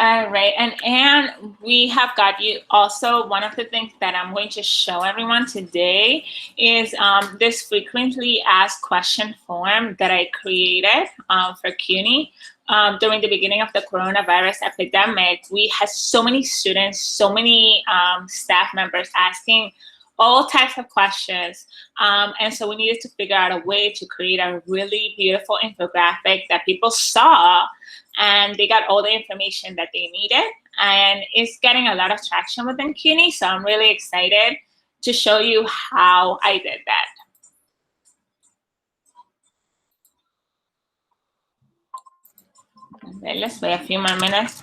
All right, and we have got you also. One of the things that I'm going to show everyone today is this frequently asked question form that I created for CUNY. During the beginning of the coronavirus epidemic, we had so many students, so many staff members asking all types of questions. And so we needed to figure out a way to create a really beautiful infographic that people saw and they got all the information that they needed. And it's getting a lot of traction within CUNY, so I'm really excited to show you how I did that. Okay, let's wait a few more minutes.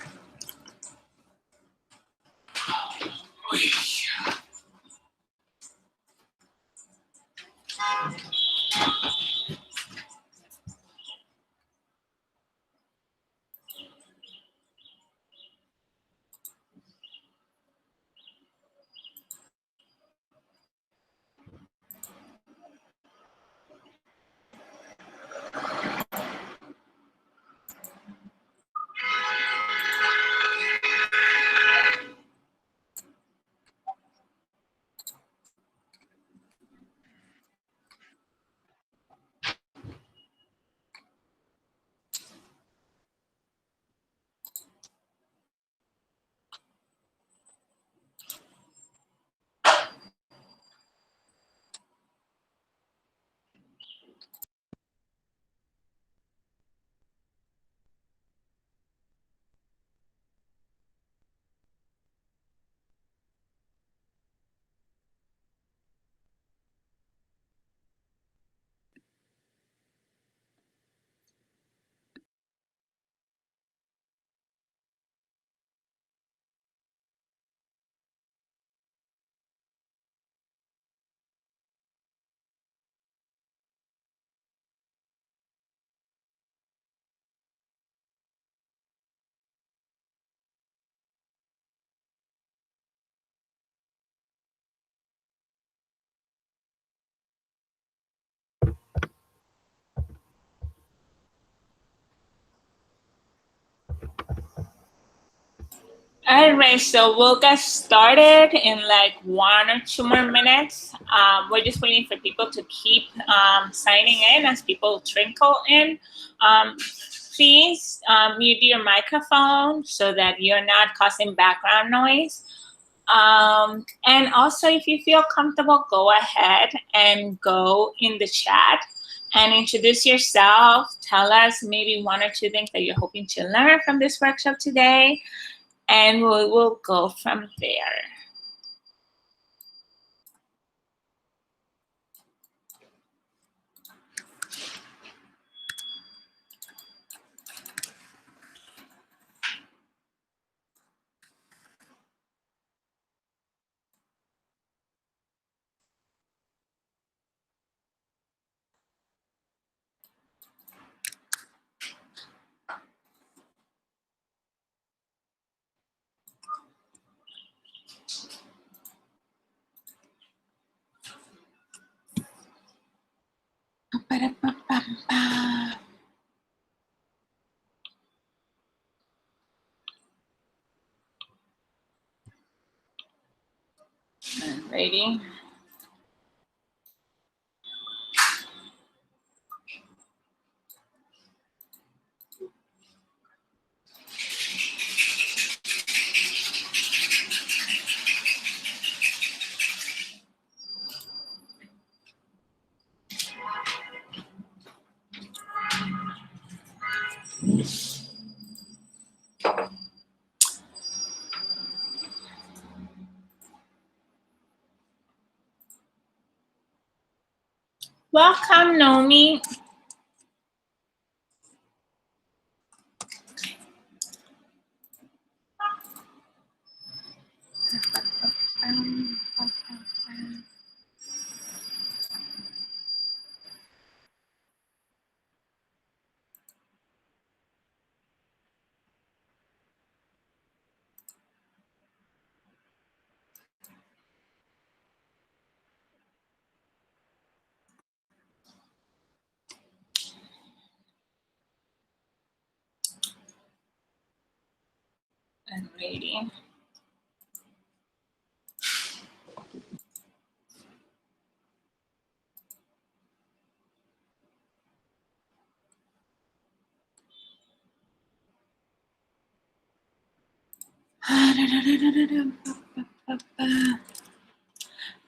All right, so we'll get started in like 1 or 2 more minutes. We're just waiting for people to keep signing in as people trickle in. Please mute your microphone so that you're not causing background noise. And also, if you feel comfortable, go ahead and go in the chat and introduce yourself. Tell us maybe 1 or 2 things that you're hoping to learn from this workshop today. And we will go from there. Alrighty. Welcome, Nomi. Alrighty.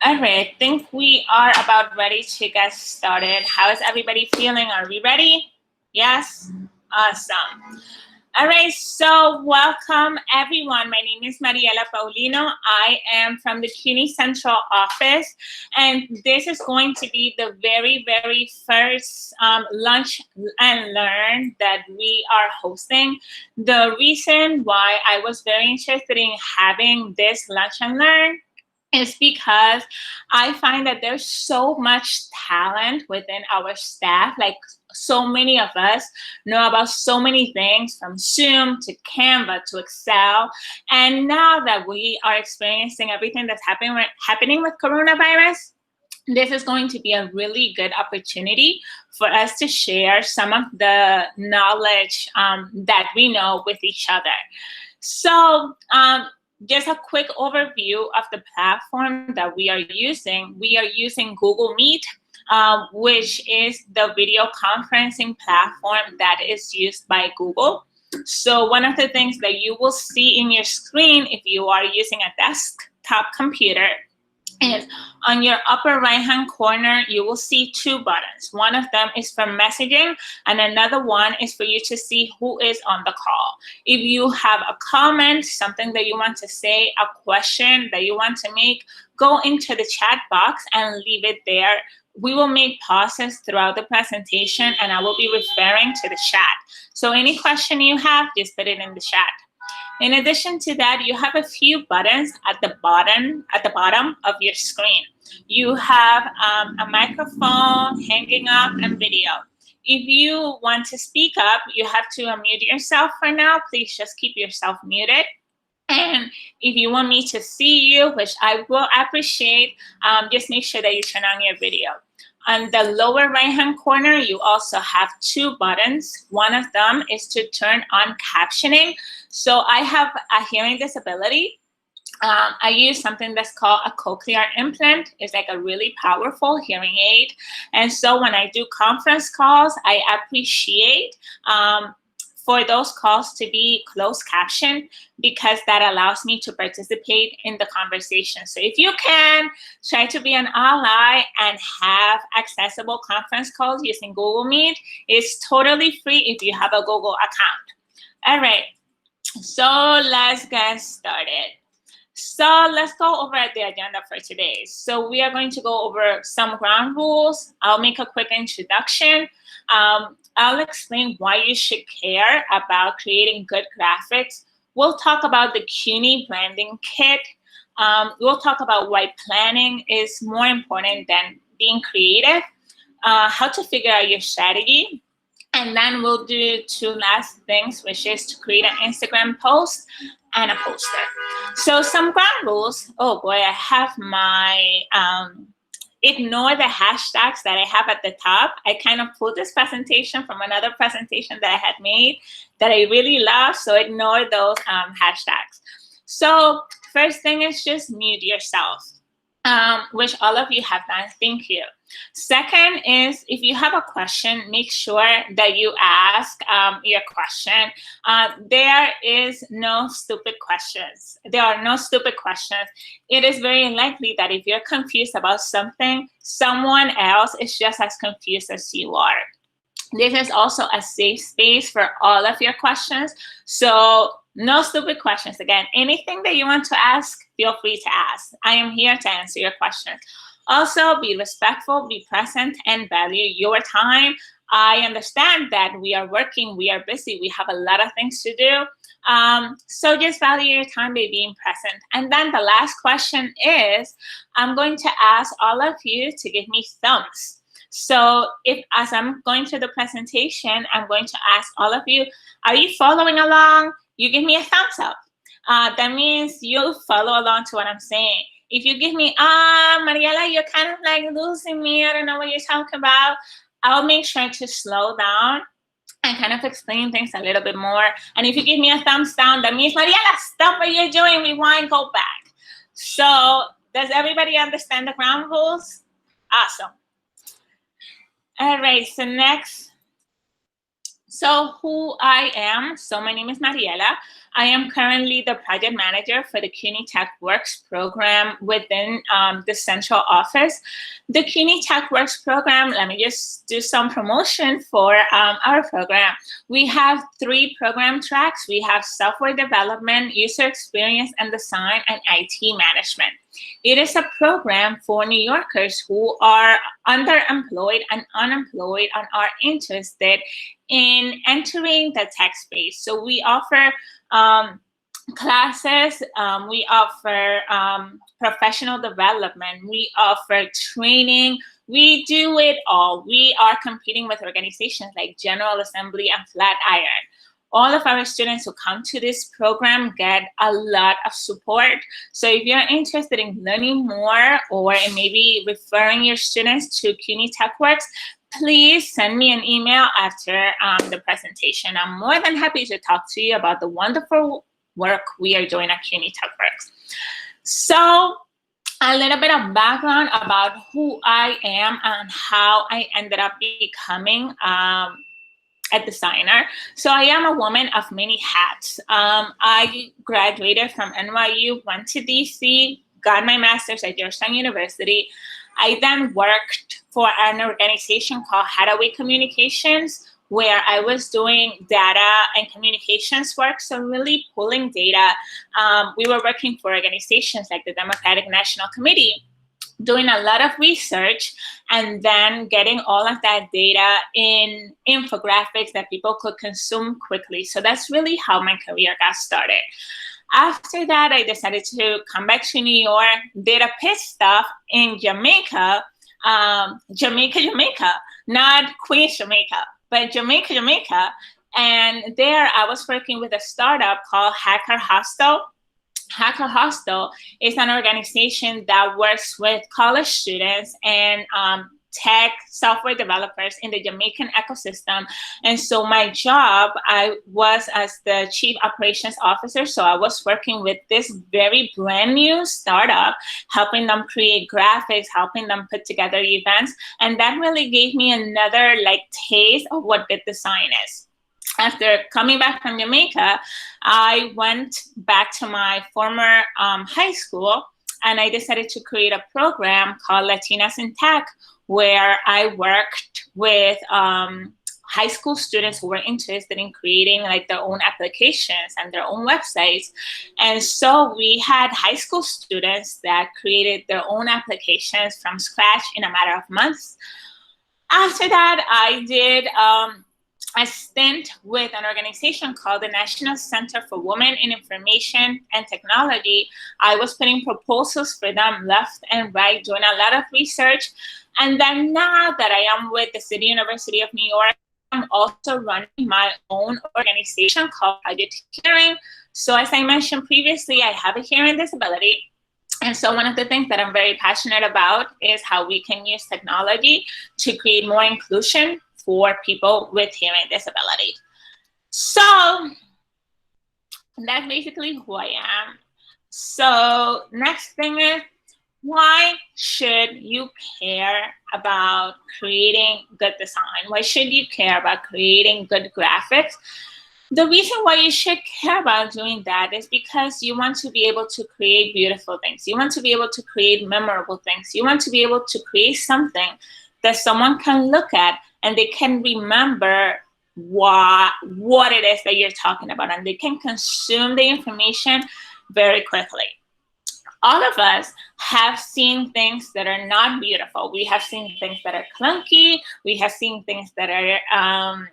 All right, I think we are about ready to get started. How is everybody feeling? Are we ready? Yes? Awesome. All right, so welcome everyone. My name is Mariela Paulino. I am from the CUNY Central Office, and this is going to be the very, very first lunch and learn that we are hosting. The reason why I was very interested in having this lunch and learn is because I find that there's so much talent within our staff. Like, so many of us know about so many things, from Zoom to Canva to Excel. And now that we are experiencing everything that's happening with coronavirus, this is going to be a really good opportunity for us to share some of the knowledge that we know with each other. So just a quick overview of the platform that we are using. We are using Google Meet, which is the video conferencing platform that is used by Google. So one of the things that you will see in your screen if you are using a desktop computer is on your upper right hand corner, you will see two buttons. One of them is for messaging, and another one is for you to see who is on the call. If you have a comment, something that you want to say, a question that you want to make, go into the chat box and leave it there. We will make pauses throughout the presentation, and I will be referring to the chat. So any question you have, just put it in the chat. In addition to that, you have a few buttons at the bottom of your screen. You have a microphone, hanging up, and video. If you want to speak up, you have to unmute yourself for now. Please just keep yourself muted. And if you want me to see you, which I will appreciate, just make sure that you turn on your video. On the lower right-hand corner, you also have two buttons. One of them is to turn on captioning. So I have a hearing disability. I use something that's called a cochlear implant. It's like a really powerful hearing aid. And so when I do conference calls, I appreciate for those calls to be closed captioned, because that allows me to participate in the conversation. So if you can, try to be an ally and have accessible conference calls using Google Meet. It's totally free if you have a Google account. All right, so let's get started. So let's go over the agenda for today. So we are going to go over some ground rules. I'll make a quick introduction. I'll explain why you should care about creating good graphics. We'll talk about the CUNY branding kit. We'll talk about why planning is more important than being creative, how to figure out your strategy, and then we'll do two last things, which is to create an Instagram post and a poster. So some ground rules. Oh boy, I have my, ignore the hashtags that I have at the top. I kind of pulled this presentation from another presentation that I had made that I really love, so ignore those hashtags. So first thing is just mute yourself, which all of you have done. Thank you. Second is, if you have a question, make sure that you ask your question. There is no stupid questions. There are no stupid questions. It is very likely that if you're confused about something, someone else is just as confused as you are. This is also a safe space for all of your questions. So no stupid questions. Again, anything that you want to ask, feel free to ask. I am here to answer your questions. Also, be respectful, be present, and value your time. I understand that we are working, we are busy, we have a lot of things to do. So just value your time by being present. And then the last question is, I'm going to ask all of you to give me thumbs. So if, as I'm going through the presentation, I'm going to ask all of you, are you following along? You give me a thumbs up. That means you follow along to what I'm saying. If you give me, Mariela, you're kind of like losing me, I don't know what you're talking about, I'll make sure to slow down and kind of explain things a little bit more. And if you give me a thumbs down, that means, Mariela, stop what you're doing. We want to go back. So does everybody understand the ground rules? Awesome. All right, so next. So who I am, so my name is Mariela. I am currently the project manager for the CUNY Tech Works program within the central office. The CUNY Tech Works program, let me just do some promotion for our program. We have 3 program tracks. We have software development, user experience and design, and IT management. It is a program for New Yorkers who are underemployed and unemployed and are interested in entering the tech space. So we offer classes, we offer professional development, we offer training, we do it all. We are competing with organizations like General Assembly and Flatiron. All of our students who come to this program get a lot of support. So if you're interested in learning more or in maybe referring your students to CUNY TechWorks, please send me an email after the presentation. I'm more than happy to talk to you about the wonderful work we are doing at CUNY TechWorks. So a little bit of background about who I am and how I ended up becoming a designer. So I am a woman of many hats. I graduated from NYU, went to DC, got my master's at Georgetown University. I then worked for an organization called Hathaway Communications, where I was doing data and communications work, so really pulling data. We were working for organizations like the Democratic National Committee, doing a lot of research and then getting all of that data in infographics that people could consume quickly. So that's really how my career got started. After that, I decided to come back to New York, did a pit stop in Jamaica, Jamaica, not Queens, Jamaica, but Jamaica. And there I was working with a startup called Hacker Hostel. Hacker Hostel is an organization that works with college students and tech software developers in the Jamaican ecosystem. And so my job, I was as the chief operations officer. So I was working with this very brand new startup, helping them create graphics, helping them put together events. And that really gave me another taste of what good design is. After coming back from Jamaica, I went back to my former high school, and I decided to create a program called Latinas in Tech, where I worked with high school students who were interested in creating their own applications and their own websites. And so we had high school students that created their own applications from scratch in a matter of months. After that, I did a stint with an organization called the National Center for Women in Information and Technology. I was putting proposals for them left and right, doing a lot of research. And then now that I am with the City University of New York, I'm also running my own organization called Project Hearing. So as I mentioned previously, I have a hearing disability. And so one of the things that I'm very passionate about is how we can use technology to create more inclusion for people with hearing disability. So that's basically who I am. So next thing is, why should you care about creating good design? Why should you care about creating good graphics? The reason why you should care about doing that is because you want to be able to create beautiful things. You want to be able to create memorable things. You want to be able to create something that someone can look at and they can remember what it is that you're talking about, and they can consume the information very quickly. All of us have seen things that are not beautiful. We have seen things that are clunky. We have seen things that are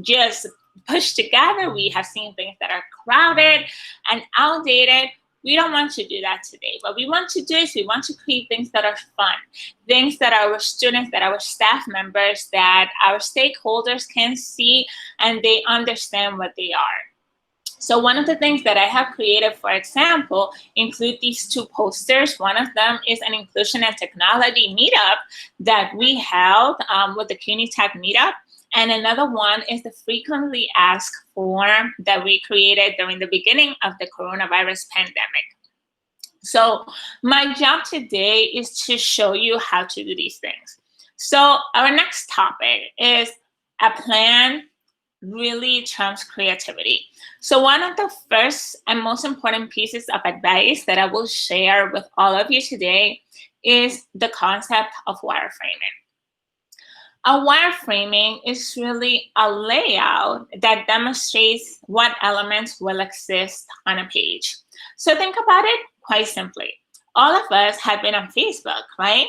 just pushed together. We have seen things that are crowded and outdated. We don't want to do that today. What we want to do is we want to create things that are fun, things that our students, that our staff members, that our stakeholders can see and they understand what they are. So one of the things that I have created, for example, include these 2 posters. One of them is an inclusion and technology meetup that we held with the CUNY Tech meetup. And another one is the frequently asked form that we created during the beginning of the coronavirus pandemic. So my job today is to show you how to do these things. So our next topic is a plan really trumps creativity. So one of the first and most important pieces of advice that I will share with all of you today is the concept of wireframing. A wireframing is really a layout that demonstrates what elements will exist on a page. So think about it quite simply. All of us have been on Facebook, right?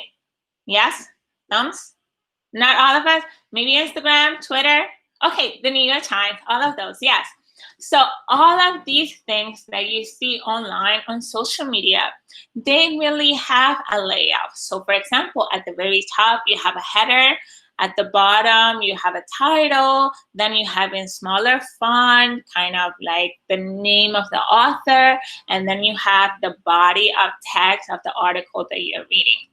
Yes? Thumbs? Not all of us? Maybe Instagram, Twitter? Okay, the New York Times, all of those, yes. So all of these things that you see online on social media, they really have a layout. So for example, at the very top, you have a header. At the bottom, you have a title. Then you have in smaller font, kind of like the name of the author. And then you have the body of text of the article that you're reading.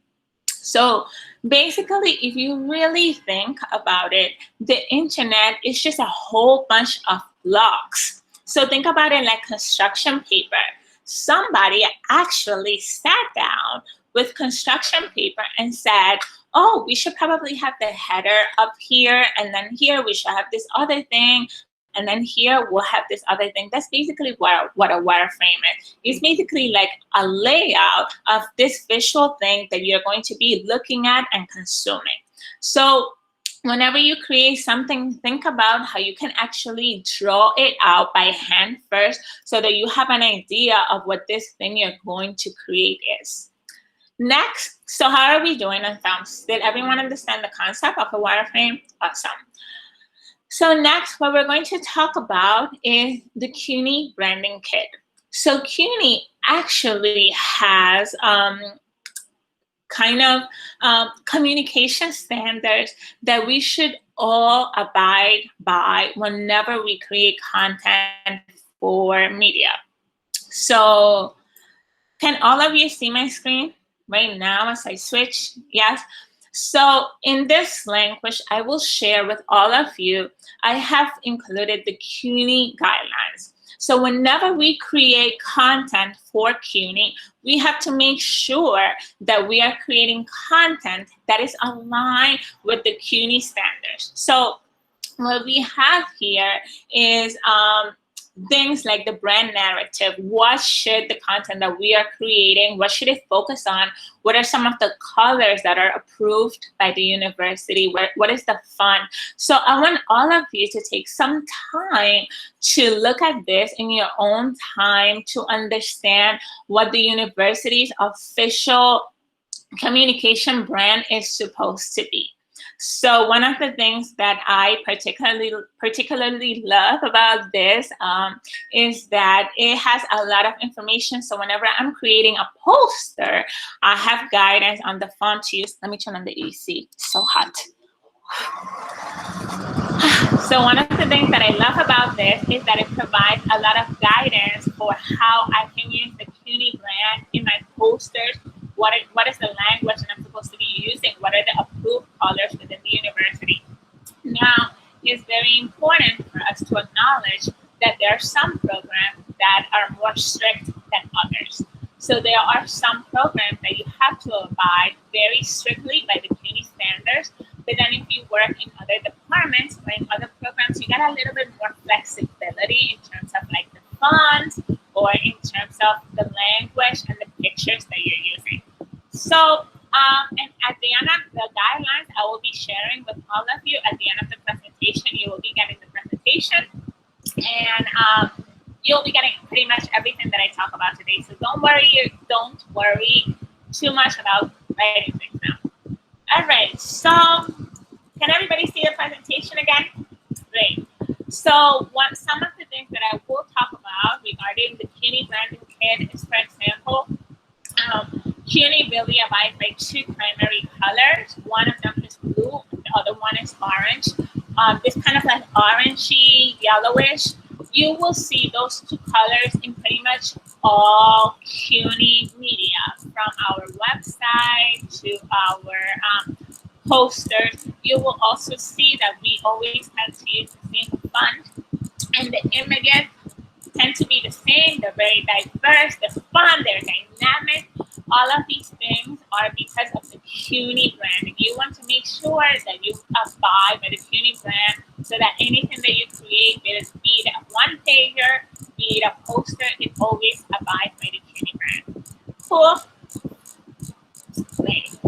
So basically, if you really think about it, the internet is just a whole bunch of blocks. So think about it like construction paper. Somebody actually sat down with construction paper and said, oh, we should probably have the header up here, and then here we should have this other thing, and then here we'll have this other thing. That's basically what a wireframe is. It's basically like a layout of this visual thing that you're going to be looking at and consuming. So whenever you create something, think about how you can actually draw it out by hand first so that you have an idea of what this thing you're going to create is. Next, so how are we doing on thumbs? Did everyone understand the concept of a wireframe? Awesome. So next, what we're going to talk about is the CUNY branding kit. So CUNY actually has communication standards that we should all abide by whenever we create content for media. So can all of you see my screen right now as I switch? Yes. So in this link, which I will share with all of you, I have included the CUNY guidelines. So whenever we create content for CUNY, we have to make sure that we are creating content that is aligned with the CUNY standards. So what we have here is things like the brand narrative. What should the content that we are creating, what should it focus on? What are some of the colors that are approved by the university? What is the font? So I want all of you to take some time to look at this in your own time to understand what the university's official communication brand is supposed to be. So one of the things that I particularly love about this is that it has a lot of information. So whenever I'm creating a poster, I have guidance on the font to use. Let me turn on the AC. It's so hot. So one of the things that I love about this is that it provides a lot of guidance for how I can use the CUNY brand in my posters. What is the language that I'm supposed to be using? What are the approved colors within the university? Now, it's very important for us to acknowledge that there are some programs that are more strict than others. So there are some programs that you have to abide very strictly by the CUNY standards, but then if you work in other departments or in other programs, you get a little bit more flexibility in terms of like the fonts or in terms of the language and the pictures that you're using. So, and at the end of the guidelines, I will be sharing with all of you at the end of the presentation. You will be getting the presentation, and you'll be getting pretty much everything that I talk about today. So don't worry too much about writing things down. All right, so can everybody see the presentation again? Great. So some of the things that I will talk about regarding the CUNY branding kit is, for example, CUNY really abides by two primary colors. One of them is blue, and the other one is orange. This kind of like orangey, yellowish. You will see those two colors in pretty much all CUNY media, from our website to our posters, you will also see that we always have to use the same font, and the images tend to be the same. They're very diverse, they're fun, they're dynamic. All of these things are because of the CUNY brand. And you want to make sure that you abide by the CUNY brand so that anything that you create, be it a one pager, be it a poster, it always abides by the CUNY brand. Cool. Great.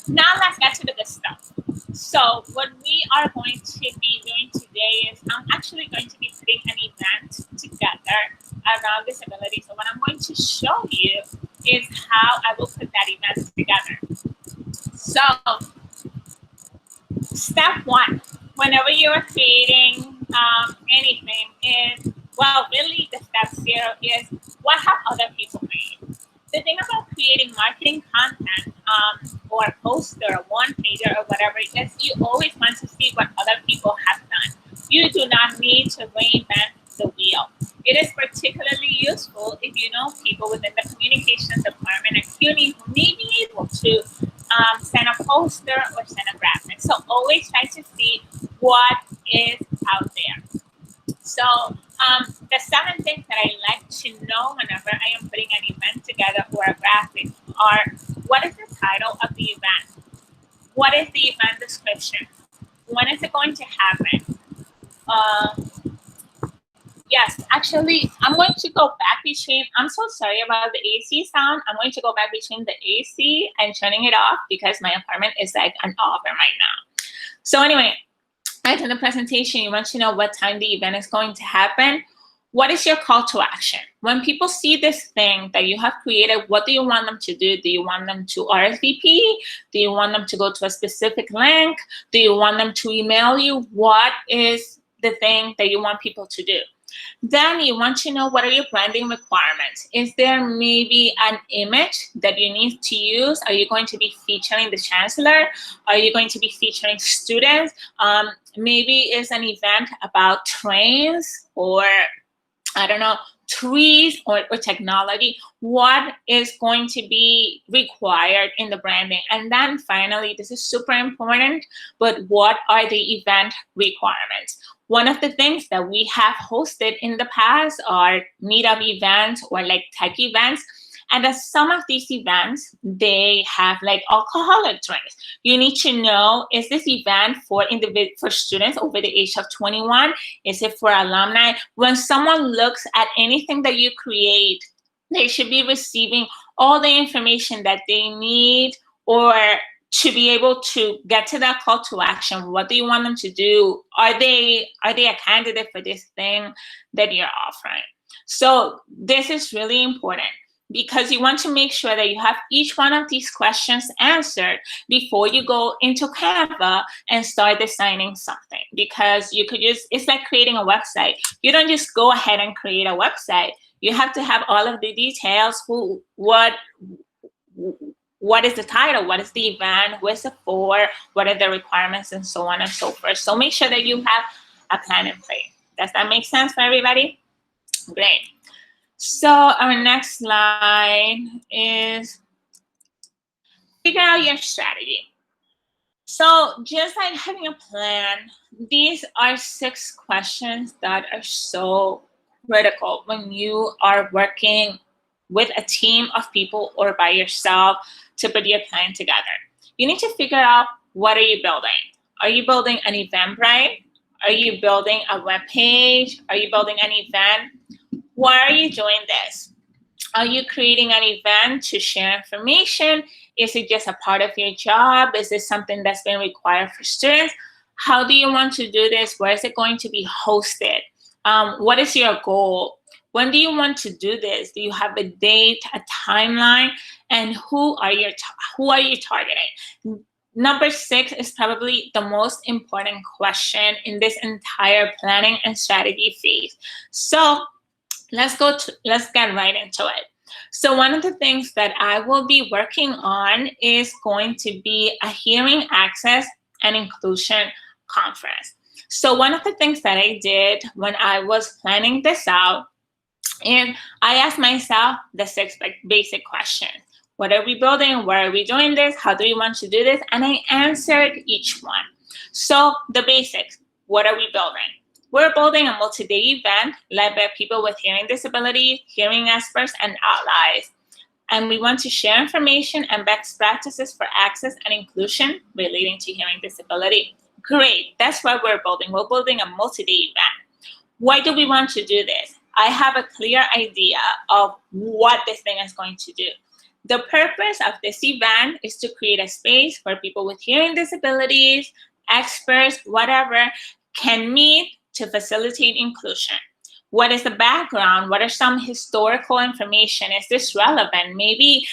Now let's get to the good stuff. So what we are going to be doing today is I'm actually going to be putting an event together around disability. So what I'm going to show you is how I will put that event together. So step one, whenever you're creating anything is, well, really the step zero is what have other people made. The thing about creating marketing content or a poster, a one pager, or whatever is you always want to see what other people have done. You do not need to reinvent the wheel. It is particularly useful if you know people within the communications department at CUNY who may be able to send a poster or send a graphic. So always try to see what is out there. So the 7 things that I like to know whenever I am putting an event together or a graphic are: what is the title of the event? What is the event description? When is it going to happen? Yes, actually, I'm going to go back between, I'm so sorry about the AC sound. I'm going to go back between the AC and turning it off because my apartment is like an oven right now. So anyway, after the presentation, you want to know what time the event is going to happen. What is your call to action? When people see this thing that you have created, what do you want them to do? Do you want them to RSVP? Do you want them to go to a specific link? Do you want them to email you? What is the thing that you want people to do? Then you want to know what are your branding requirements. Is there maybe an image that you need to use? Are you going to be featuring the chancellor? Are you going to be featuring students? Maybe it's an event about trains or, I don't know, trees or technology. What is going to be required in the branding? And then finally, this is super important, but what are the event requirements? One of the things that we have hosted in the past are meetup events or like tech events. And at some of these events, they have like alcoholic drinks. You need to know, is this event for students over the age of 21? Is it for alumni? When someone looks at anything that you create, they should be receiving all the information that they need or to be able to get to that call to action. What do you want them to do? Are they a candidate for this thing that you're offering? So this is really important because you want to make sure that you have each one of these questions answered before you go into Canva and start designing something. Because you could just, it's like creating a website. You don't just go ahead and create a website. You have to have all of the details, what is the title, what is the event, who is it for, what are the requirements, and so on and so forth. So make sure that you have a plan in place. Does that make sense for everybody? Great. So our next slide is figure out your strategy. So just like having a plan, these are 6 questions that are so critical when you are working with a team of people or by yourself to put your plan together. You need to figure out, what are you building? Are you building an Eventbrite? Are you building a web page? Are you building an event? Why are you doing this? Are you creating an event to share information? Is it just a part of your job? Is this something that's been required for students? How do you want to do this? Where is it going to be hosted? What is your goal? When do you want to do this? Do you have a date, a timeline? And who are you targeting? Number 6 is probably the most important question in this entire planning and strategy phase. So let's get right into it. So one of the things that I will be working on is going to be a hearing access and inclusion conference. So one of the things that I did when I was planning this out, and I asked myself the 6 basic questions. What are we building? Why are we doing this? How do we want to do this? And I answered each one. So the basics, what are we building? We're building a multi-day event led by people with hearing disabilities, hearing experts, and allies. And we want to share information and best practices for access and inclusion relating to hearing disability. Great, that's what we're building. We're building a multi-day event. Why do we want to do this? I have a clear idea of what this thing is going to do. The purpose of this event is to create a space where people with hearing disabilities, experts, whatever, can meet to facilitate inclusion. What is the background? What are some historical information? Is this relevant? Maybe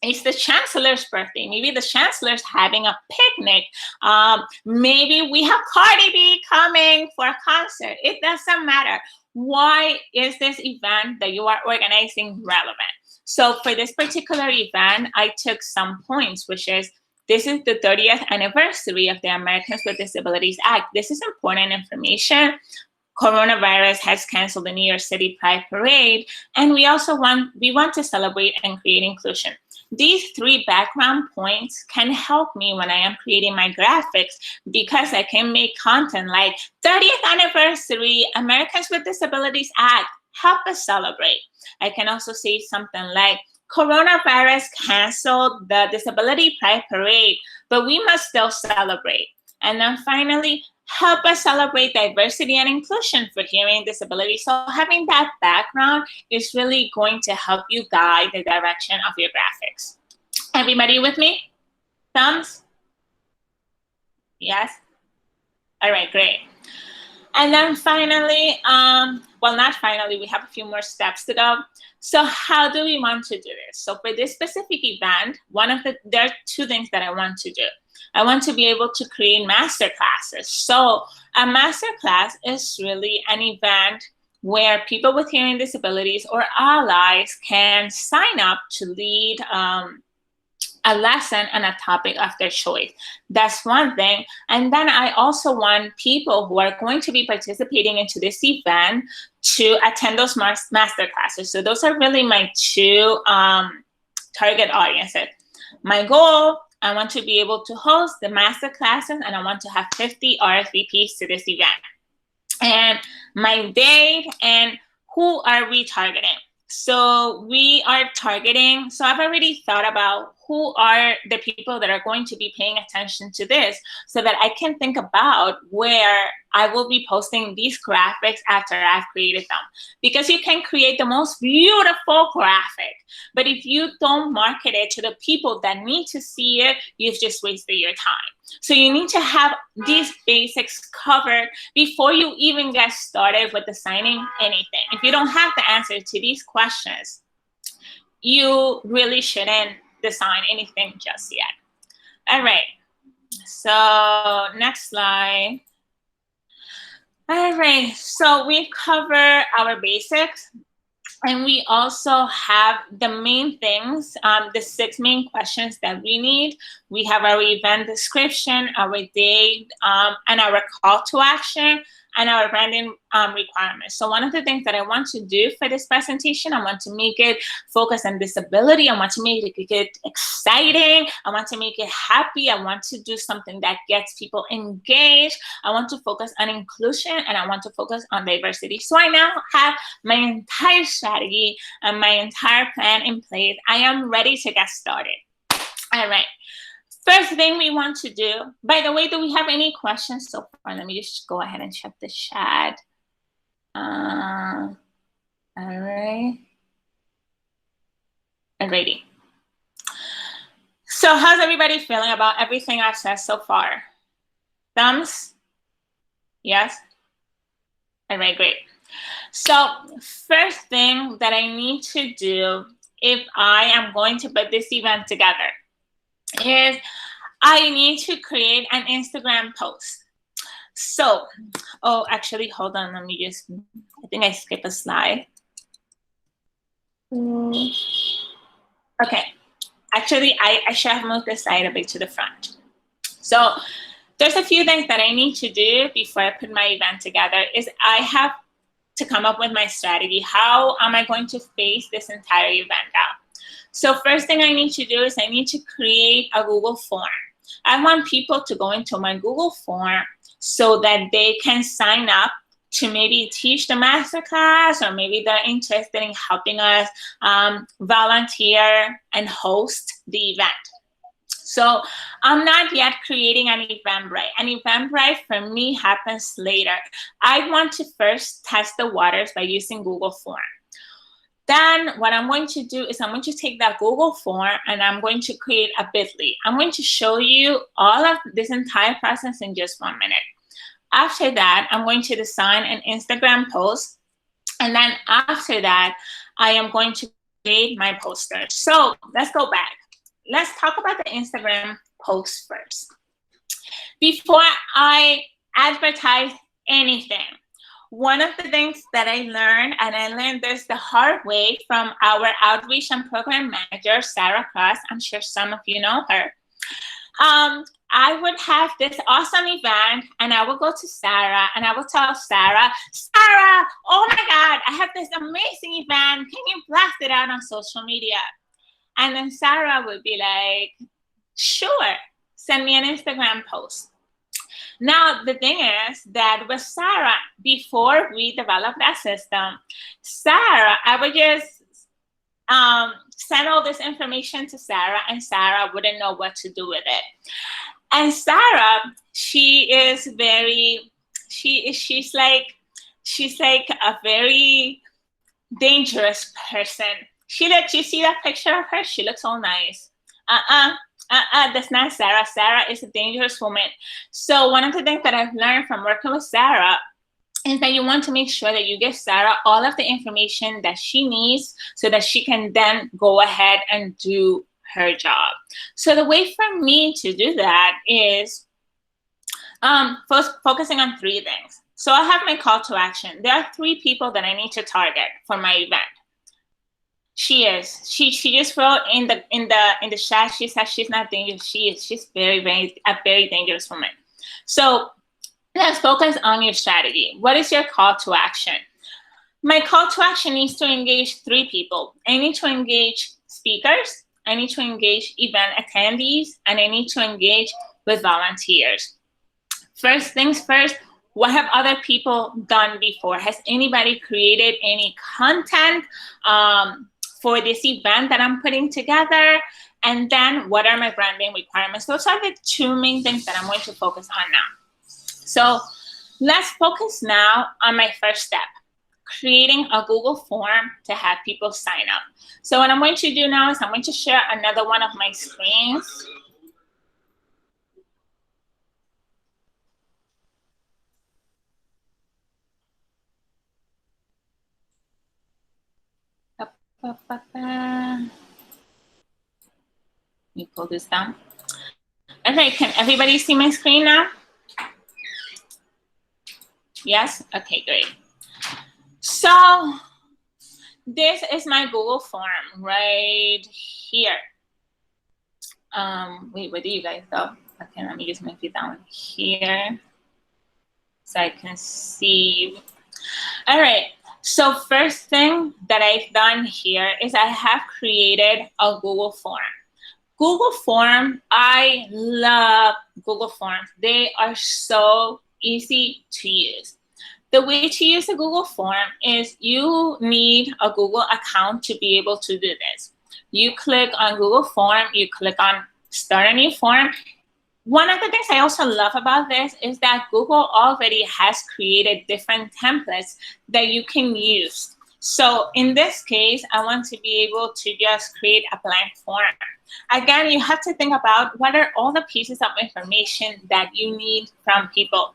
it's the chancellor's birthday. Maybe the chancellor's having a picnic. Maybe we have Cardi B coming for a concert. It doesn't matter. Why is this event that you are organizing relevant? So for this particular event, I took some points, which is, this is the 30th anniversary of the Americans with Disabilities Act. This is important information. Coronavirus has canceled the New York City Pride Parade, and we want to celebrate and create inclusion. These 3 background points can help me when I am creating my graphics, because I can make content like 30th anniversary, Americans with Disabilities Act, help us celebrate. I can also say something like, coronavirus canceled the Disability Pride Parade, but we must still celebrate. And then finally, help us celebrate diversity and inclusion for hearing disability. So having that background is really going to help you guide the direction of your graphics. Everybody with me? Thumbs? Yes? All right, great. And then finally, well, not finally, we have a few more steps to go. So how do we want to do this? So for this specific event, there are 2 things that I want to do. I want to be able to create master classes. So a master class is really an event where people with hearing disabilities or allies can sign up to lead a lesson on a topic of their choice. That's one thing. And then I also want people who are going to be participating into this event to attend those master classes. So those are really my 2 target audiences. My goal, I want to be able to host the master classes, and I want to have 50 RSVPs to this event. And my date, and who are we targeting? So we are targeting, so I've already thought about who are the people that are going to be paying attention to this, so that I can think about where I will be posting these graphics after I've created them. Because you can create the most beautiful graphic, but if you don't market it to the people that need to see it, you've just wasted your time. So you need to have these basics covered before you even get started with designing anything. If you don't have the answer to these questions, you really shouldn't design anything just yet. All right, so next slide. All right, so we've covered our basics. And we also have the main things, the 6 main questions that we need. We have our event description, our date, and our call to action, and our branding requirements. So one of the things that I want to do for this presentation, I want to make it focus on disability. I want to make it exciting. I want to make it happy. I want to do something that gets people engaged. I want to focus on inclusion, and I want to focus on diversity. So I now have my entire strategy and my entire plan in place. I am ready to get started. All right. First thing we want to do, by the way, do we have any questions so far? Let me just go ahead and check the chat. All right. Alrighty. So how's everybody feeling about everything I've said so far? Thumbs? Yes? All right, great. So first thing that I need to do if I am going to put this event together is I need to create an Instagram post. So, oh, actually, hold on. Let me just, I think I skipped a slide. Okay. Actually, I should have moved the slide a bit to the front. So there's a few things that I need to do before I put my event together is I have to come up with my strategy. How am I going to face this entire event out? So first thing I need to do is I need to create a Google form. I want people to go into my Google form so that they can sign up to maybe teach the masterclass, or maybe they're interested in helping us volunteer and host the event. So I'm not yet creating an Eventbrite. An Eventbrite for me happens later. I want to first test the waters by using Google Form. Then what I'm going to do is I'm going to take that Google form and I'm going to create a bit.ly. I'm going to show you all of this entire process in just 1 minute. After that, I'm going to design an Instagram post. And then after that, I am going to create my poster. So let's go back. Let's talk about the Instagram post first. Before I advertise anything, one of the things that I learned, and I learned this the hard way from our outreach and program manager, Sarah Cross. I'm sure some of you know her. I would have this awesome event, and I would go to Sarah, and I would tell Sarah, Sarah, oh my God, I have this amazing event. Can you blast it out on social media? And then Sarah would be like, sure, send me an Instagram post. Now, the thing is that with Sarah, before we developed that system, Sarah, I would just send all this information to Sarah, and Sarah wouldn't know what to do with it. And Sarah, she's like a very dangerous person. You see that picture of her? She looks all nice. That's not Sarah. Sarah is a dangerous woman. So one of the things that I've learned from working with Sarah is that you want to make sure that you give Sarah all of the information that she needs so that she can then go ahead and do her job. So the way for me to do that is first focusing on 3 things. So I have my call to action. There are 3 people that I need to target for my event. She just wrote in the chat, she says she's not dangerous. She's a very dangerous woman. So let's focus on your strategy. What is your call to action? My call to action needs to engage 3 people. I need to engage speakers, I need to engage event attendees, and I need to engage with volunteers. First things first, what have other people done before? Has anybody created any content for this event that I'm putting together? And then what are my branding requirements? Those are the 2 main things that I'm going to focus on now. So let's focus now on my first step, creating a Google form to have people sign up. So what I'm going to do now is I'm going to share another one of my screens. Let me pull this down. Okay, can everybody see my screen now? Yes? Okay, great. So this is my Google form right here. Wait, where do you guys go? Okay, let me just move it down here so I can see you. All right. So first thing that I've done here is I have created a Google form. Google Form, I love Google Forms. They are so easy to use. The way to use a Google Form is you need a Google account to be able to do this. You click on Google Form, you click on Start a New Form. One of the things I also love about this is that Google already has created different templates that you can use. So in this case, I want to be able to just create a blank form. Again, you have to think about what are all the pieces of information that you need from people.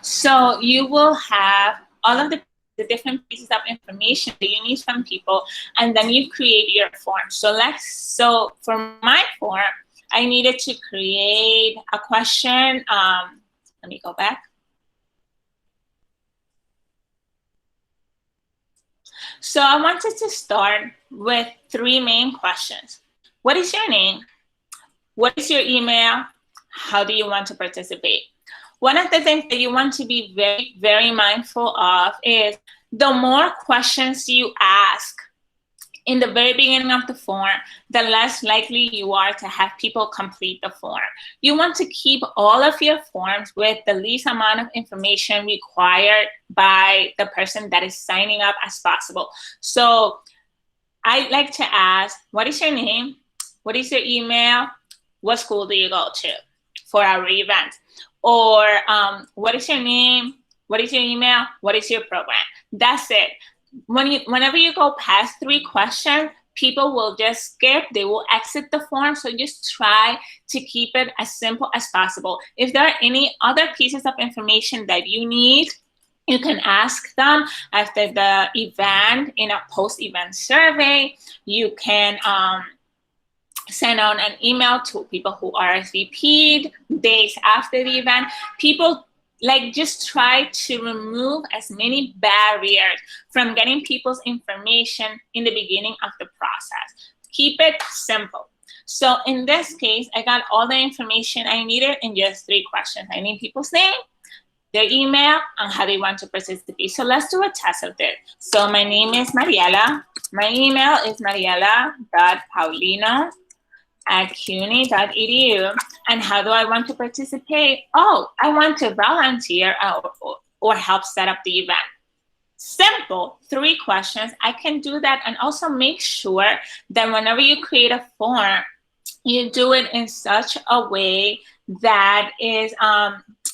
So you will have all of the different pieces of information that you need from people, and then you create your form. So for my form, I needed to create a question. Let me go back. So I wanted to start with 3 main questions. What is your name? What is your email? How do you want to participate? One of the things that you want to be very, very mindful of is the more questions you ask in the very beginning of the form, the less likely you are to have people complete the form. You want to keep all of your forms with the least amount of information required by the person that is signing up as possible. So I like to ask, what is your name? What is your email? What school do you go to for our event? Or what is your name? What is your email? What is your program? That's it. Whenever you go past 3 questions, people will just skip. They will exit the form. So just try to keep it as simple as possible. If there are any other pieces of information that you need, you can ask them after the event in a post-event survey. You can send out an email to people who RSVP'd days after the event. People just try to remove as many barriers from getting people's information in the beginning of the process. Keep it simple. So in this case, I got all the information I needed in just 3 questions. I need people's name, their email, and how they want to participate. So let's do a test of this. So my name is Mariela. My email is mariela.paulino@cuny.edu. And how do I want to participate? Oh, I want to volunteer or help set up the event. Simple, 3 questions. I can do that, and also make sure that whenever you create a form, you do it in such a way that is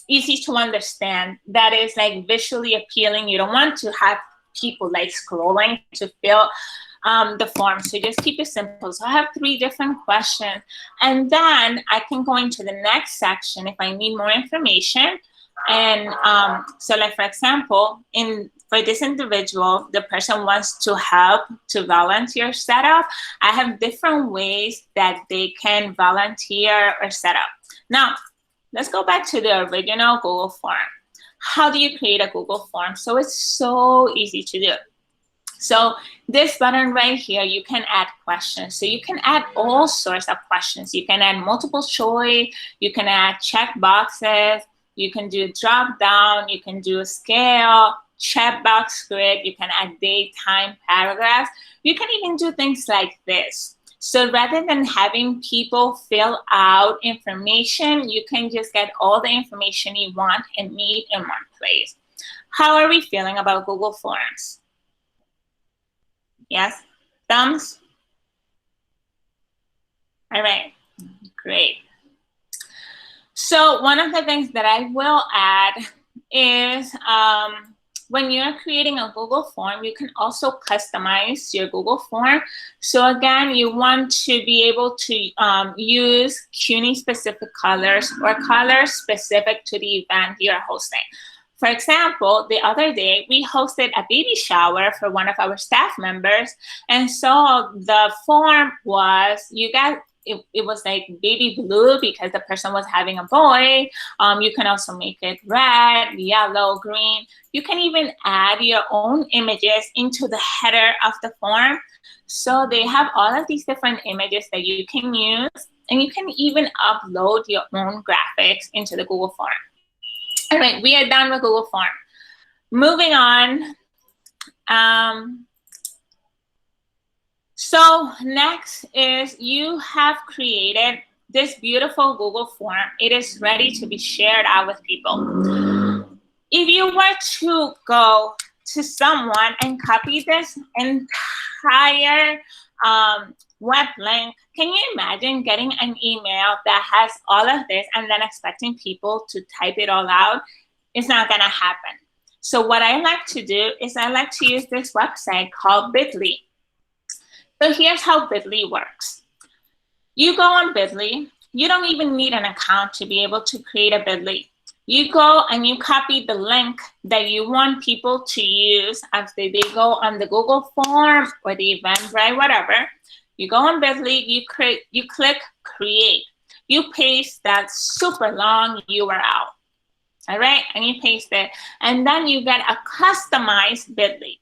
easy to understand, that is visually appealing. You don't want to have people scrolling to fill the form. So just keep it simple. So I have 3 different questions, and then I can go into the next section if I need more information. And so for example, for this individual, the person wants to help to volunteer set up. I have different ways that they can volunteer or set up. Now, let's go back to the original Google form. How do you create a Google form? So it's so easy to do. So this button right here, you can add questions. So you can add all sorts of questions. You can add multiple choice. You can add check boxes. You can do drop down. You can do a scale, checkbox grid. You can add date, time, paragraphs. You can even do things like this. So rather than having people fill out information, you can just get all the information you want and need in one place. How are we feeling about Google Forms? Yes? Thumbs? All right, great. So one of the things that I will add is when you're creating a Google form, you can also customize your Google form. So again, you want to be able to use CUNY specific colors or colors specific to the event you're hosting. For example, the other day, we hosted a baby shower for one of our staff members. And so the form was, it was baby blue because the person was having a boy. You can also make it red, yellow, green. You can even add your own images into the header of the form. So they have all of these different images that you can use, and you can even upload your own graphics into the Google form. All right, we are done with Google form. Moving on. So next is you have created this beautiful Google form. It is ready to be shared out with people. If you were to go to someone and copy this entire web link, can you imagine getting an email that has all of this and then expecting people to type it all out? It's not gonna happen. So what I like to do is I like to use this website called Bitly. So here's how Bitly works. You go on Bitly. You don't even need an account to be able to create a Bitly. You go and you copy the link that you want people to use after they go on the Google form or the Eventbrite, whatever. You go on Bitly, you click create. You paste that super long URL, all right? And you paste it, and then you get a customized Bitly.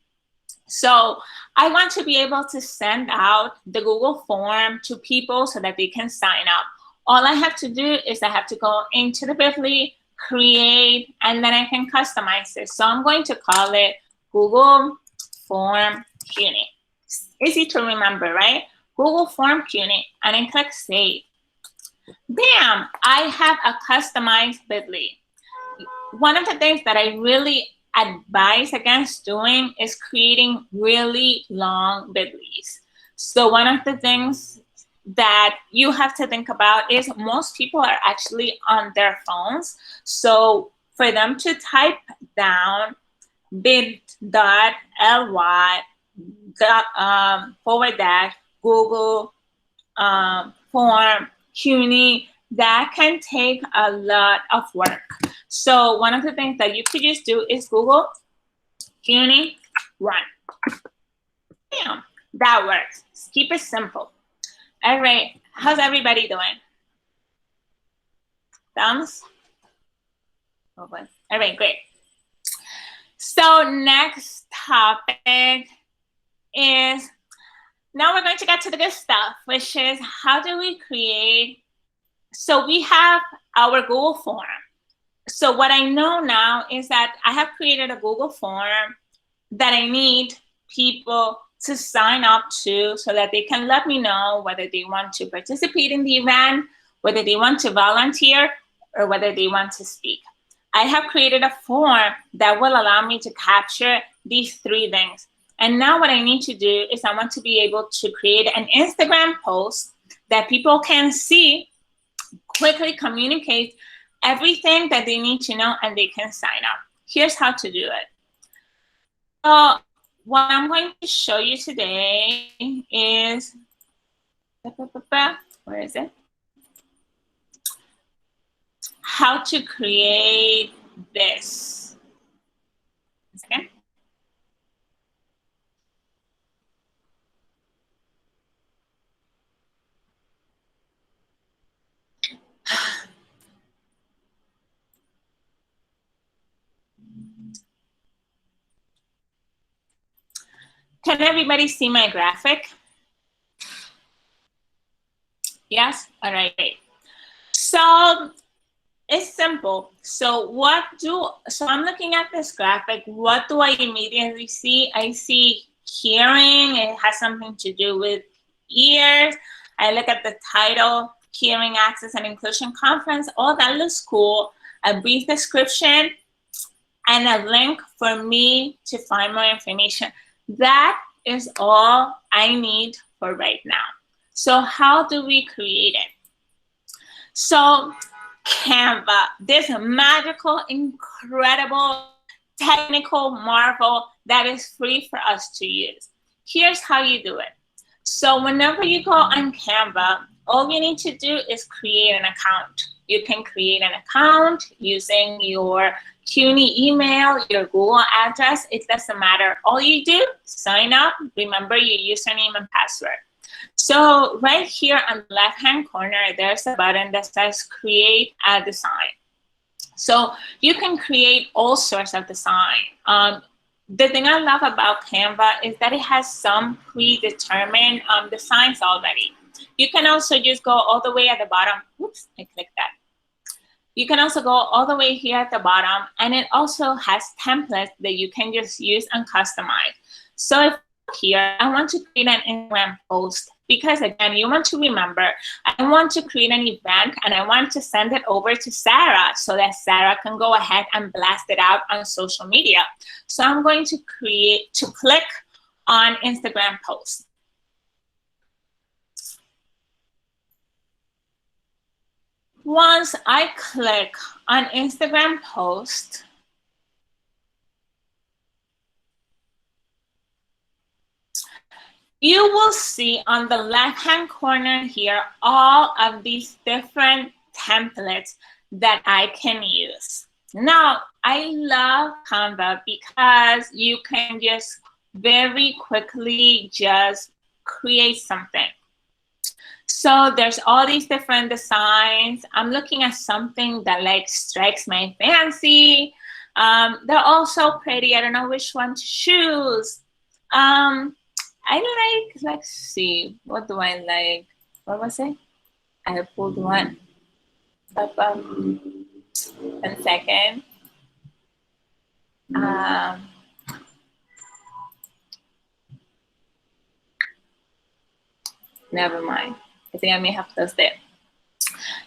So I want to be able to send out the Google form to people so that they can sign up. All I have to do is I have to go into the Bitly, create, and then I can customize it. So I'm going to call it Google Form CUNY. Easy to remember, right? Google Form CUNY, and then click Save. Bam! I have a customized Bitly. One of the things that I really advise against doing is creating really long Bitlys. So one of the things that you have to think about is most people are actually on their phones. So for them to type down bit.ly / Google Form CUNY, that can take a lot of work. So one of the things that you could just do is Google CUNY run. Bam, that works. Just keep it simple. All right, how's everybody doing? Thumbs? Oh, boy. All right, great. So next topic is, now we're going to get to the good stuff, which is how do we create, so we have our Google form. So what I know now is that I have created a Google form that I need people to sign up to so that they can let me know whether they want to participate in the event, whether they want to volunteer, or whether they want to speak. I have created a form that will allow me to capture these three things. And now what I need to do is I want to be able to create an Instagram post that people can see, quickly communicate everything that they need to know, and they can sign up. Here's how to do it. So what I'm going to show you today is, where is it? How to create this. Okay. Can everybody see my graphic? Yes? All right, great. So it's simple. So I'm looking at this graphic. What do I immediately see? I see hearing. It has something to do with ears. I look at the title, Hearing Access and Inclusion Conference. All that looks cool. A brief description and a link for me to find more information. That is all I need for right now. So how do we create it? So Canva, this magical, incredible, technical marvel that is free for us to use. Here's how you do it. So whenever you go on Canva, all you need to do is create an account. You can create an account using your CUNY email, your Google address. It doesn't matter. All you do, sign up, remember your username and password. So right here on the left-hand corner, there's a button that says create a design. So you can create all sorts of design. The thing I love about Canva is that it has some predetermined designs already. You can also just go all the way at the bottom. Oops, I clicked that. You can also go all the way here at the bottom, and it also has templates that you can just use and customize. So if here, I want to create an Instagram post because, again, you want to remember, I want to create an event and I want to send it over to Sarah so that Sarah can go ahead and blast it out on social media. So I'm going to click on Instagram post. Once I click on Instagram post, you will see on the left-hand corner here all of these different templates that I can use. Now, I love Canva because you can just very quickly just create something. So there's all these different designs. I'm looking at something that like strikes my fancy. They're all so pretty. I don't know which one to choose. I like, let's see, what do I like? What was it? I pulled one. 1 second. Never mind. I think I may have closed it.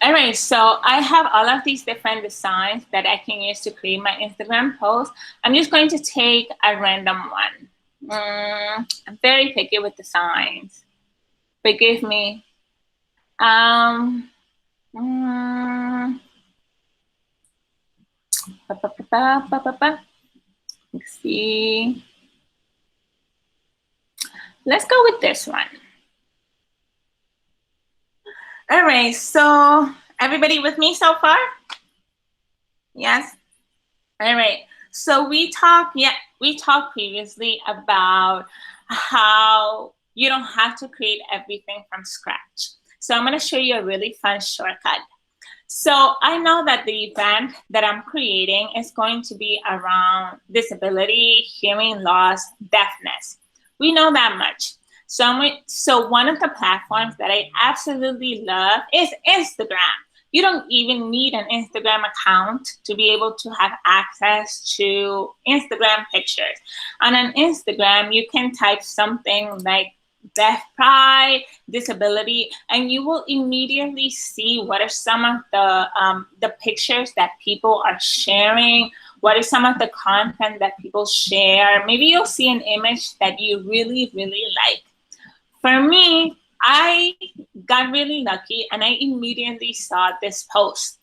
All right, so I have all of these different designs that I can use to create my Instagram post. I'm just going to take a random one. I'm very picky with designs. Forgive me. Um, Let's see. Let's go with this one. All right, so everybody with me so far? Yes? All right, so we talked previously about how you don't have to create everything from scratch. So I'm gonna show you a really fun shortcut. So I know that the event that I'm creating is going to be around disability, hearing loss, deafness. We know that much. So one of the platforms that I absolutely love is Instagram. You don't even need an Instagram account to be able to have access to Instagram pictures. On an Instagram, you can type something like deaf pride, disability, and you will immediately see what are some of the pictures that people are sharing, what is some of the content that people share. Maybe you'll see an image that you really, really like. For me, I got really lucky and I immediately saw this post.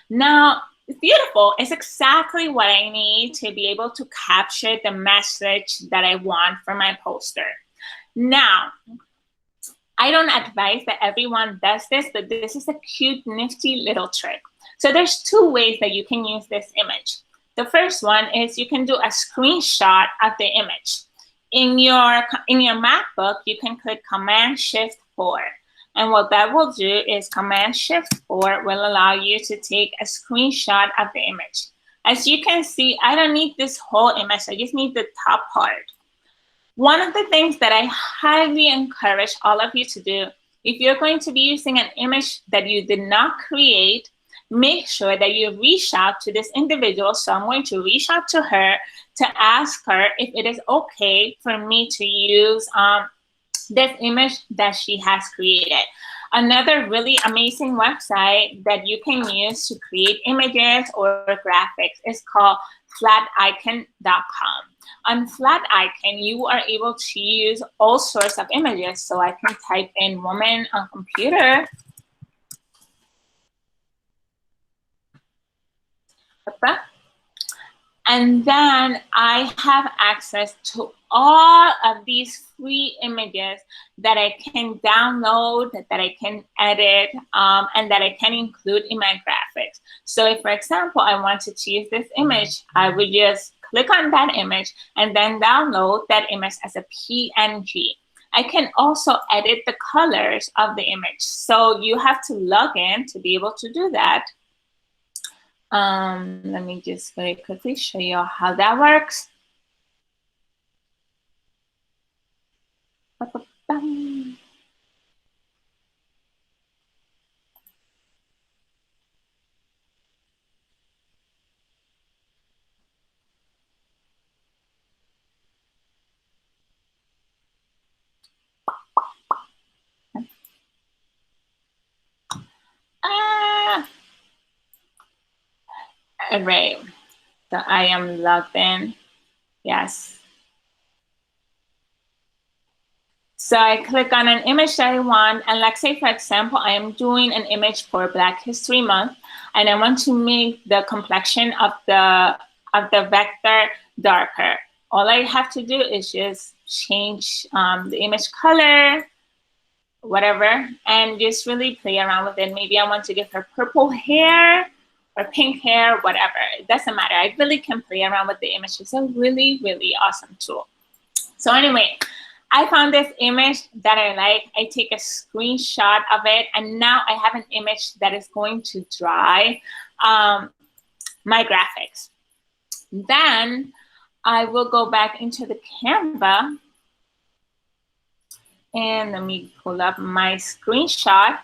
Now, it's beautiful. It's exactly what I need to be able to capture the message that I want for my poster. Now, I don't advise that everyone does this, but this is a cute, nifty little trick. So there's two ways that you can use this image. The first one is you can do a screenshot of the image. In your MacBook, you can click Command-Shift-4. And what that will do is Command-Shift-4 will allow you to take a screenshot of the image. As you can see, I don't need this whole image. I just need the top part. One of the things that I highly encourage all of you to do, if you're going to be using an image that you did not create, make sure that you reach out to this individual. So I'm going to reach out to her to ask her if it is okay for me to use this image that she has created. Another really amazing website that you can use to create images or graphics is called flaticon.com. On Flaticon, you are able to use all sorts of images. So I can type in woman on computer. And then I have access to all of these free images that I can download, that I can edit, and that I can include in my graphics. So if, for example, I wanted to use this image, I would just click on that image and then download that image as a PNG. I can also edit the colors of the image. So you have to log in to be able to do that. Let me just very quickly show you how that works. All right, so I am logged in. Yes. So I click on an image that I want, and let's say, for example, I am doing an image for Black History Month, and I want to make the complexion of the vector darker. All I have to do is just change the image color, whatever, and just really play around with it. Maybe I want to give her purple hair or pink hair, whatever. It doesn't matter. I really can play around with the image. It's a really, really awesome tool. So anyway, I found this image that I like. I take a screenshot of it, and now I have an image that is going to drive my graphics. Then I will go back into the Canva, and let me pull up my screenshot.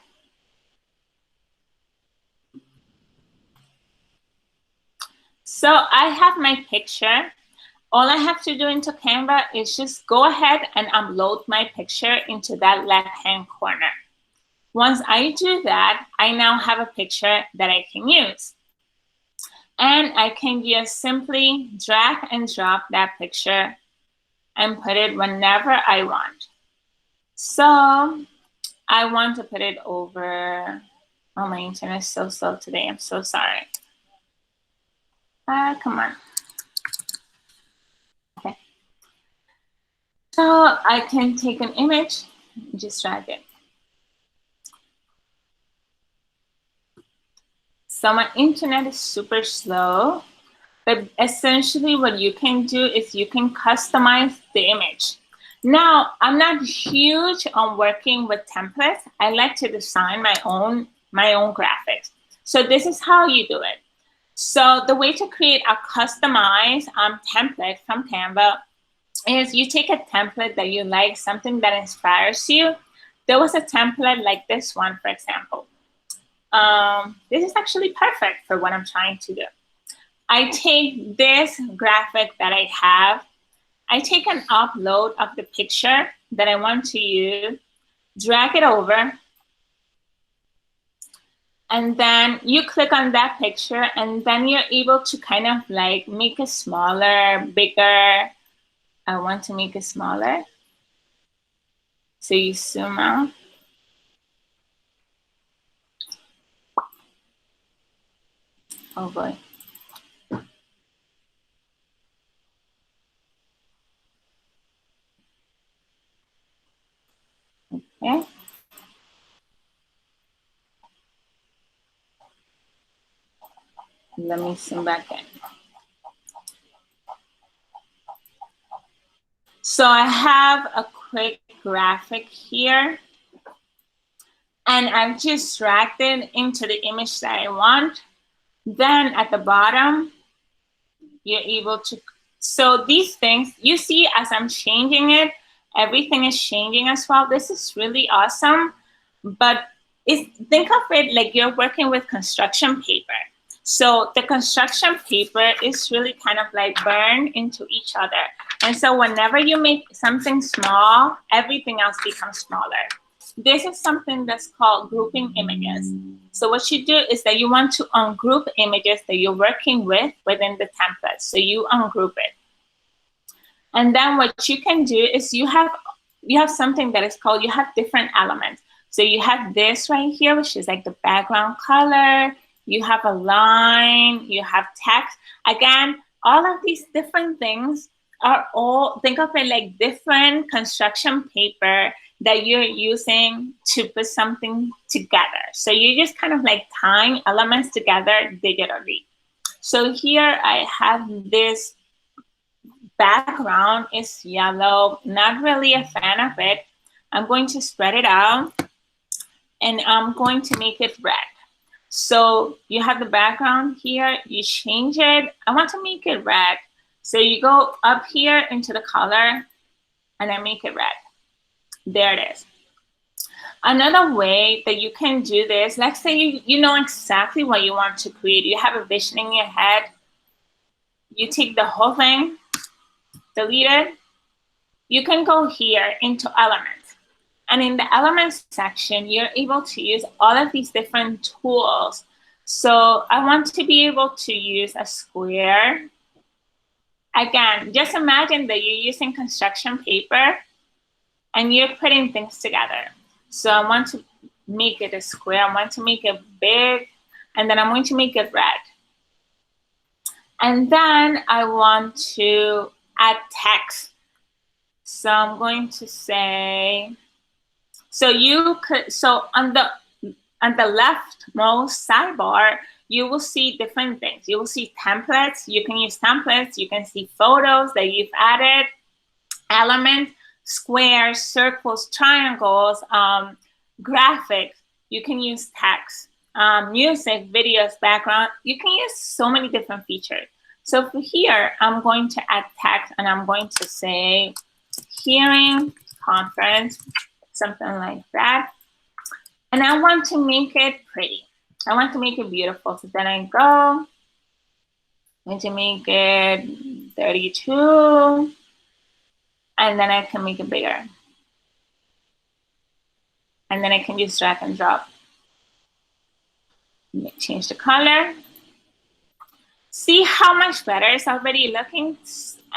So I have my picture. all I have to do into Canva is just go ahead and upload my picture into that left-hand corner. Once I do that, I now have a picture that I can use. And I can just simply drag and drop that picture and put it whenever I want. So I want to put it over, oh, my internet is so slow today, I'm so sorry. Come on. Okay. So I can take an image, just drag it. So my internet is super slow, but essentially what you can do is you can customize the image. Now, I'm not huge on working with templates. I like to design my own graphics. So this is how you do it. So the way to create a customized template from Canva is you take a template that you like, something that inspires you. There was a template like this one, for example. This is actually perfect for what I'm trying to do. I take this graphic that I have, I take an upload of the picture that I want to use, drag it over, and then you click on that picture, and then you're able to kind of like make it smaller, bigger. I want to make it smaller. So you zoom out. Oh boy. Okay. Let me zoom back in. So I have a quick graphic here, and I've just dragged it into the image that I want. Then at the bottom, you're able to, so these things, you see as I'm changing it, everything is changing as well. This is really awesome, but think of it like you're working with construction paper. So the construction paper is really kind of like burned into each other. And so whenever you make something small, everything else becomes smaller. This is something that's called grouping images. So what you do is that you want to ungroup images that you're working with within the template. So you ungroup it. And then what you can do is you have something that is called, you have different elements. So you have this right here, which is like the background color. You have a line, you have text. Again, all of these different things are all, think of it like different construction paper that you're using to put something together. So you're just kind of like tying elements together digitally. So here I have this background is yellow, not really a fan of it. I'm going to spread it out and I'm going to make it red. So you have the background here, you change it. I want to make it red. So you go up here into the color and I make it red. There it is. Another way that you can do this, let's say you know exactly what you want to create. You have a vision in your head. You take the whole thing, delete it. You can go here into elements. And in the elements section, you're able to use all of these different tools. So I want to be able to use a square. Again, just imagine that you're using construction paper and you're putting things together. So I want to make it a square. I want to make it big, and then I'm going to make it red. And then I want to add text. So I'm going to say, so you could, so on the leftmost sidebar, you will see different things. You will see templates. You can use templates. You can see photos that you've added, elements, squares, circles, triangles, graphics. You can use text, music, videos, background. You can use so many different features. So for here, I'm going to add text and I'm going to say hearing conference, something like that. And I want to make it pretty. I want to make it beautiful. So then I go, I'm going to make it 32. And then I can make it bigger. And then I can just drag and drop. Change the color. See how much better it's already looking?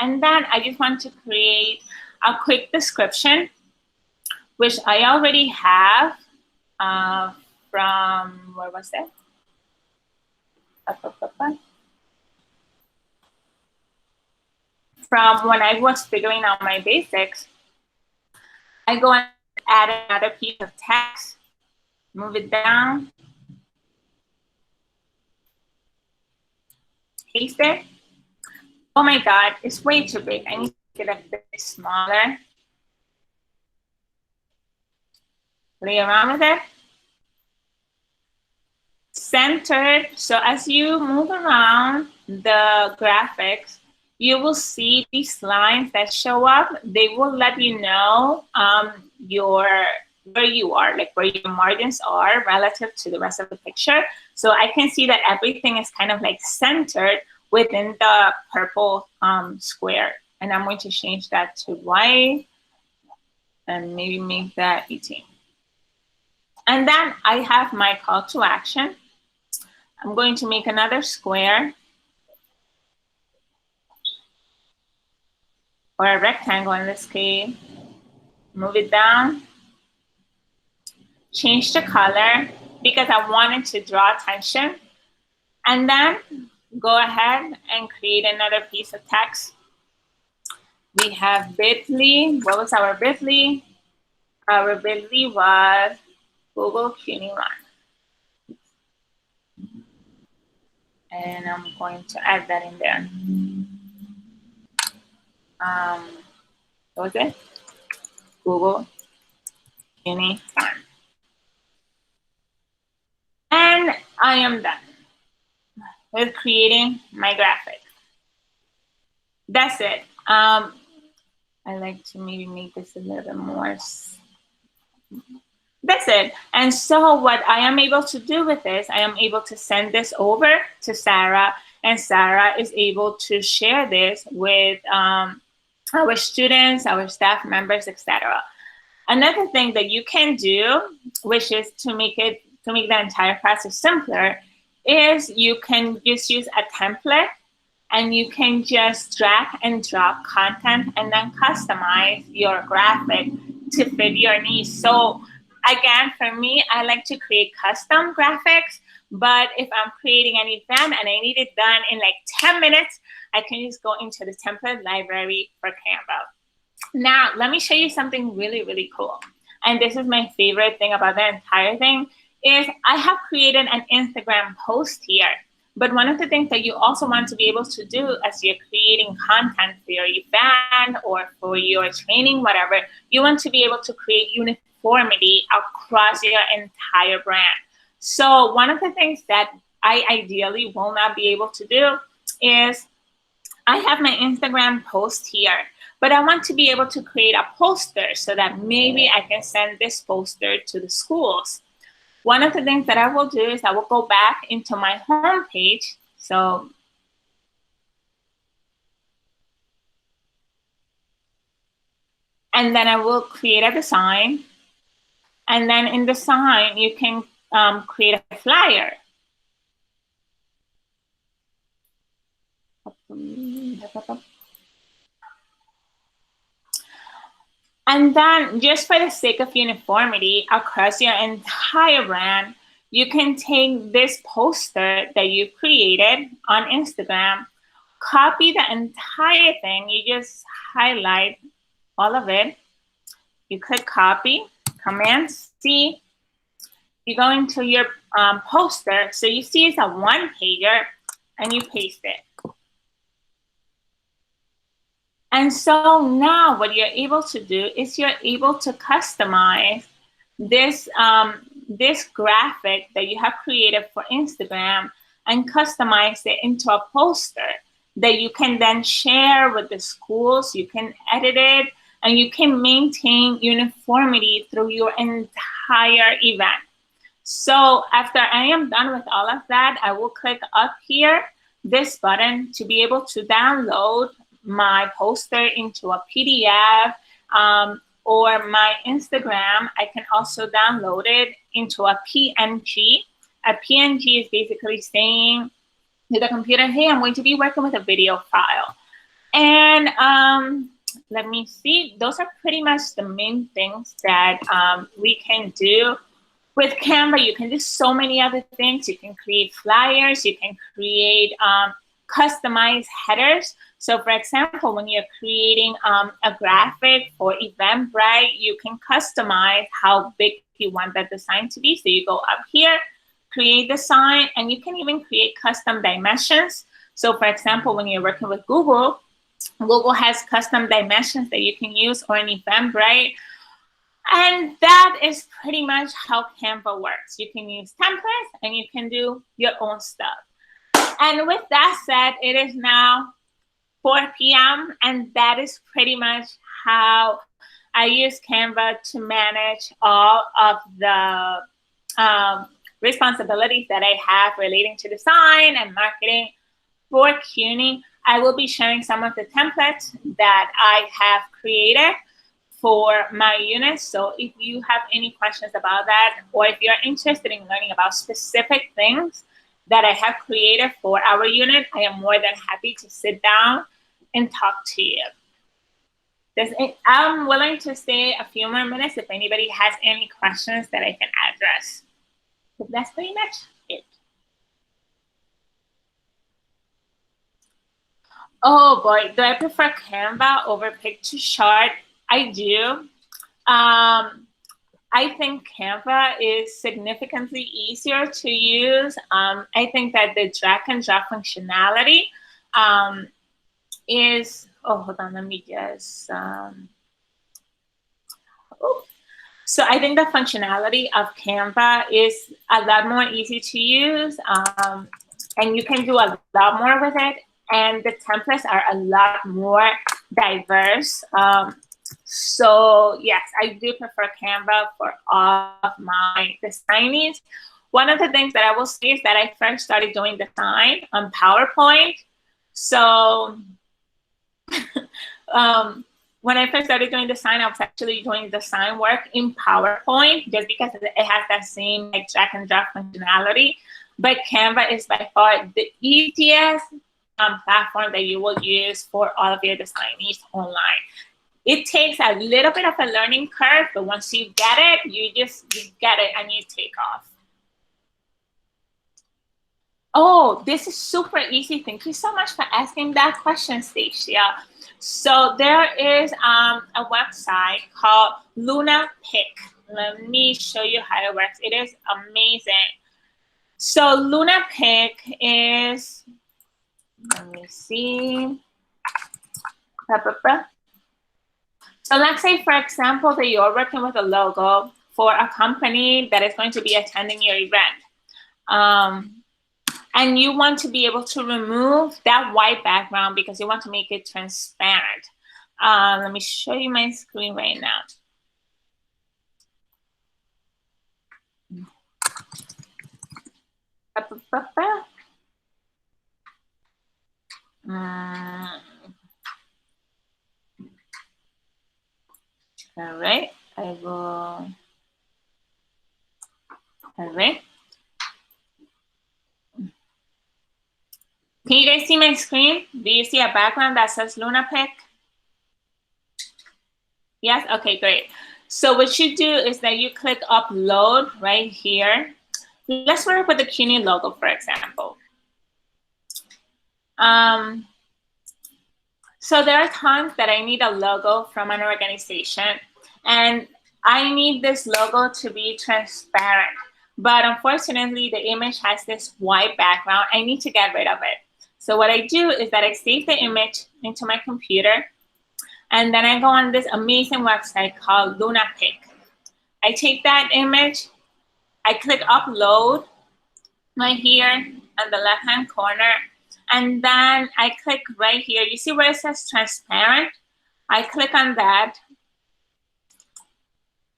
And then I just want to create a quick description, which I already have from, where was it? From when I was figuring out my basics. I go and add another piece of text, move it down, paste it. Oh my God, it's way too big. I need to get a bit smaller. Play around with it. Centered, so as you move around the graphics, you will see these lines that show up. They will let you know where you are, like where your margins are relative to the rest of the picture. So I can see that everything is kind of like centered within the purple square. And I'm going to change that to white and maybe make that 18. And then I have my call to action. I'm going to make another square or a rectangle in this case. Move it down. Change the color because I wanted to draw attention. And then go ahead and create another piece of text. We have bit.ly. What was our bit.ly? Our bit.ly was Google CUNY Run. And I'm going to add that in there. What was it? Google CUNY Run. And I am done with creating my graphic. That's it. I like to maybe make this a little bit more. That's it. And so what I am able to do with this, I am able to send this over to Sarah, and Sarah is able to share this with our students, our staff members, etc. Another thing that you can do, which is to make the entire process simpler, is you can just use a template and you can just drag and drop content and then customize your graphic to fit your needs. So again, for me, I like to create custom graphics, but if I'm creating an event and I need it done in like 10 minutes, I can just go into the template library for Canva. Now, let me show you something really, really cool. And this is my favorite thing about the entire thing, is I have created an Instagram post here. But one of the things that you also want to be able to do as you're creating content for your event or for your training, whatever, you want to be able to create uniformity across your entire brand. So one of the things that I ideally will not be able to do is I have my Instagram post here, but I want to be able to create a poster so that maybe I can send this poster to the schools. One of the things that I will do is I will go back into my home page. So and then I will create a design. And then in the design, you can create a flyer. And then just for the sake of uniformity across your entire brand, you can take this poster that you created on Instagram, copy the entire thing. You just highlight all of it. You click copy, Command C. You go into your poster. So you see it's a one-pager and you paste it. And so now what you're able to do is you're able to customize this, this graphic that you have created for Instagram and customize it into a poster that you can then share with the schools. You can edit it and you can maintain uniformity through your entire event. So after I am done with all of that, I will click up here, this button, to be able to download my poster into a PDF, or my Instagram, I can also download it into a PNG. A PNG is basically saying to the computer, hey, I'm going to be working with a video file. And let me see, those are pretty much the main things that we can do. With Canva, you can do so many other things. You can create flyers, you can create customized headers. So for example, when you're creating a graphic for Eventbrite, you can customize how big you want that design to be. So you go up here, create the sign, and you can even create custom dimensions. So for example, when you're working with Google, Google has custom dimensions that you can use, or an Eventbrite. And that is pretty much how Canva works. You can use templates and you can do your own stuff. And with that said, it is now 4 p.m. and that is pretty much how I use Canva to manage all of the responsibilities that I have relating to design and marketing for CUNY. I will be sharing some of the templates that I have created for my unit. So if you have any questions about that, or if you're interested in learning about specific things that I have created for our unit, I am more than happy to sit down and talk to you. I'm willing to stay a few more minutes if anybody has any questions that I can address. But that's pretty much it. Oh boy, do I prefer Canva over Pictoshart? I do. I think Canva is significantly easier to use. I think that the drag and drop functionality is, oh, hold on, let me just, so I think the functionality of Canva is a lot more easy to use, and you can do a lot more with it, and the templates are a lot more diverse. So yes, I do prefer Canva for all of my design needs. One of the things that I will say is that I first started doing design on PowerPoint. So when I first started doing design, I was actually doing design work in PowerPoint just because it has that same like drag and drop functionality. But Canva is by far the easiest platform that you will use for all of your design needs online. It takes a little bit of a learning curve, but once you get it, you get it and you take off. Oh, this is super easy. Thank you so much for asking that question, Stacia. So there is a website called LunaPick. Let me show you how it works. It is amazing. So LunaPick is, let me see. So let's say, for example, that you're working with a logo for a company that is going to be attending your event. And you want to be able to remove that white background because you want to make it transparent. Let me show you my screen right now. All right, I will. All right. Can you guys see my screen? Do you see a background that says LunaPick? Yes? Okay, great. So what you do is that you click upload right here. Let's work with the CUNY logo, for example. So there are times that I need a logo from an organization, and I need this logo to be transparent. But unfortunately, the image has this white background. I need to get rid of it. So what I do is that I save the image into my computer, and then I go on this amazing website called LunaPick. I take that image, I click upload right here on the left-hand corner, and then I click right here. You see where it says transparent? I click on that,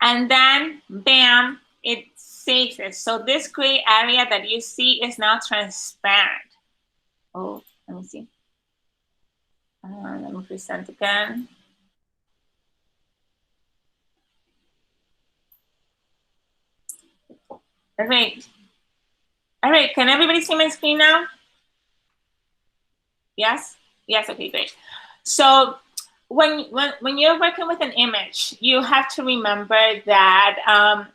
and then bam, it saves it. So this gray area that you see is now transparent. Oh, let me see. Let me present again. All right. All right, can everybody see my screen now? Yes? Yes, okay, great. So when you're working with an image, you have to remember that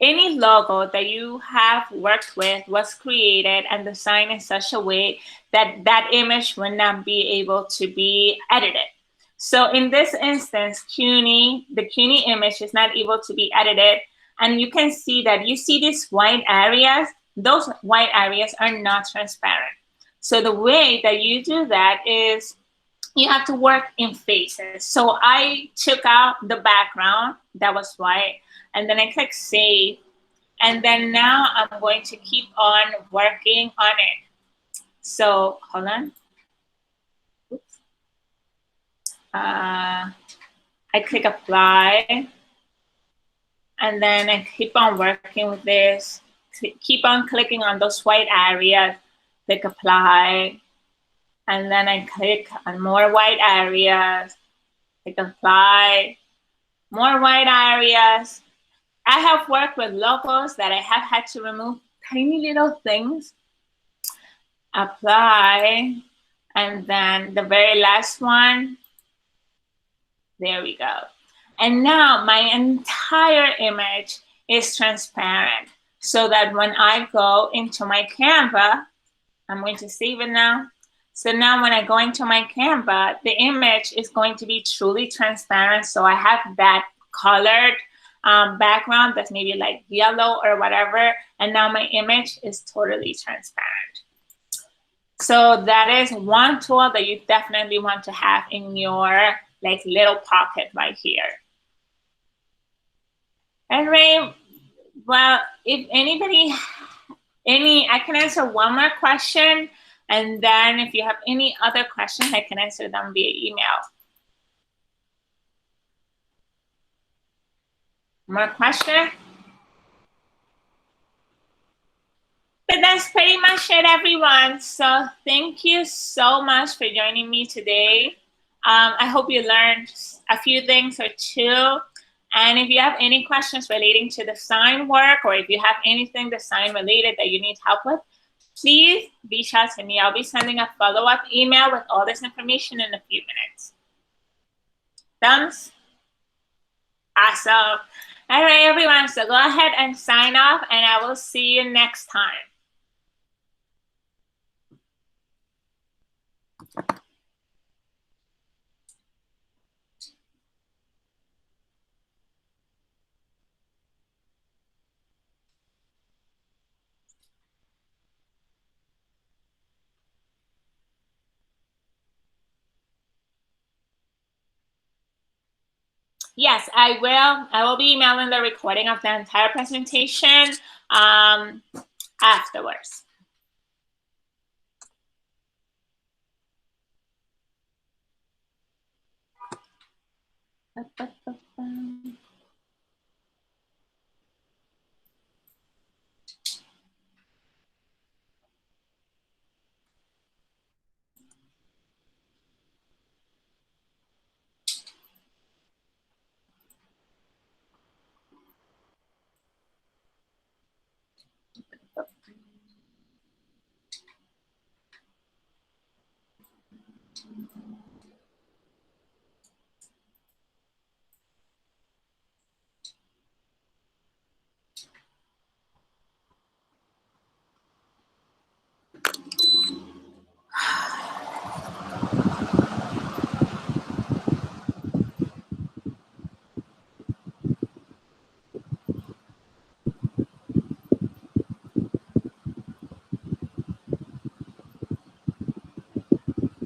any logo that you have worked with was created and designed in such a way that that image would not be able to be edited. So in this instance, CUNY, the CUNY image is not able to be edited. And you can see that you see these white areas. Those white areas are not transparent. So the way that you do that is you have to work in phases. So I took out the background that was white, and then I click save. And then now I'm going to keep on working on it. So hold on. Oops. I click apply. And then I keep on working with this. Keep on clicking on those white areas. Click apply. And then I click on more white areas. Click apply. More white areas. I have worked with logos that I have had to remove tiny little things. Apply. And then the very last one. There we go. And now my entire image is transparent so that when I go into my Canva, I'm going to save it now. So now when I go into my Canva, the image is going to be truly transparent. So I have that colored background that's maybe like yellow or whatever. And now my image is totally transparent. So that is one tool that you definitely want to have in your like little pocket right here. All right. Well, if anybody, I can answer one more question. And then if you have any other questions, I can answer them via email. More questions? But that's pretty much it, everyone. So thank you so much for joining me today. I hope you learned a few things or two. And if you have any questions relating to design work, or if you have anything design related that you need help with, please reach out to me. I'll be sending a follow-up email with all this information in a few minutes. Thumbs? Awesome. All right, everyone. So go ahead and sign off, and I will see you next time. Yes, I will. I will be emailing the recording of the entire presentation afterwards.